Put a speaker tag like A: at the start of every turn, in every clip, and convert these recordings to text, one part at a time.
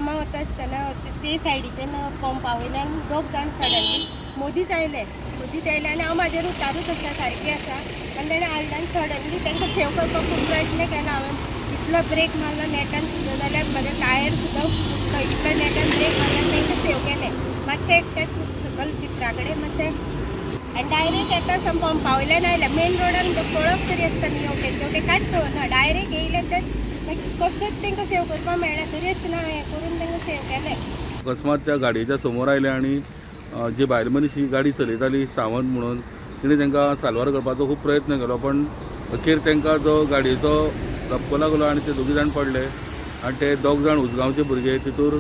A: कामां वता आसतना ते सायडीच्यान पंपा वयल्यान 2 जाण सडनली मदींच आयले आनी हांव म्हाज्या रुटारूच आसा सारकी आसा आनी ताणें हाडल्यान सडनली तांकां सेव करपाक खूब प्रयत्न केलो हांवें इतलो ब्रेक मारलो नेटान सुद्दां जाल्यार म्हाजे टायर सुद्दां फुटलो इतलो नेटान ब्रेक मारल्यान तांकां सेव केलें मातशें एकटेच सकयल टिपरा कडेन मातशें आनी डायरेक्ट येता साम पंपा वयल्यान आयले मेन रोडान पळप तरी आसता न्ही हेवटेन कांयच पळोवना डायरेक्ट येयले ते कशेंच तांकां सेव करपाक मेळना तरी आसतना हें करून तांकां सेव केलें
B: अकस्मात त्या गाडयेच्या समोर आयले आनी जी बायल मनीस ही गाडी चलयताली सावंत म्हणून तिणें तांकां साल्वार करपाचो खूब प्रयत्न केलो पण अखेर तांकां जो गाडयेचो धपको लागलो आनी ते 2 जाण पडले आनी ते 2 जाण उसगांवचे भुरगे तितूर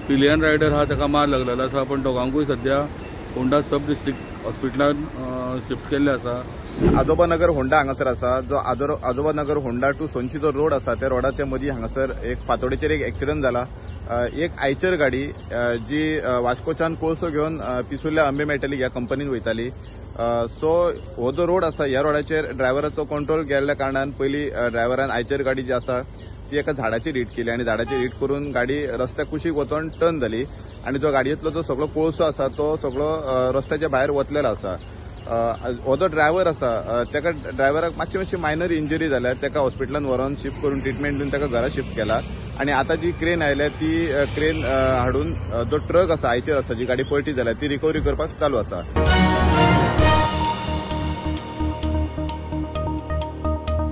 B: पिलियन रायडर हा ताका मार लागलेलो आसा पण दोगांकूय सद्या होंडा सब डिस्ट्रिक्ट हॉस्पिटलान शिफ्ट केल्ले आसा.
C: आजोबा नगर होंडा हांगासर आसा जो आजोबा नगर होंडा टू सोनची जो रोड आसा त्या रोडाच्या मदीं हांगासर एक फातोडेचेर एक एक्सिडंट जाला. एक आयचर गाडी जी वास्कोच्यान कोळसो घेवन पिसुल्ल्या अंबे मेळटली ह्या कंपनीन वयताली. सो हो जो रोड आसा ह्या रोडाचेर ड्रायव्हराचो कंट्रोल गेल्ल्या कारणान पयलीं ड्रायव्हरान आयचर गाडी जी आसा ती एका झाडाचेर हिट केली आनी झाडाचेर हिट करून गाडी रस्त्या कुशीक वचोन टर्न जाली आनी जो गाडयेंतलो जो सगळो कोळसो आसा तो सगळो रस्त्याच्या भायर वतलेलो आसा. हो जो ड्रायव्हर आसा ताका ड्रायव्हराक मातशी मायनर इंजरी जाल्यार ताका हॉस्पिटलान व्हरोन शिफ्ट करून ट्रिटमेंट दिवन ताका घरा शिफ्ट केला आनी आतां जी क्रेन आयल्या ती क्रेन हाडून जो ट्रक आसा आयचर आसा जी गाडी पलटी जाल्या ती रिकवरी करपाक चालू आसा.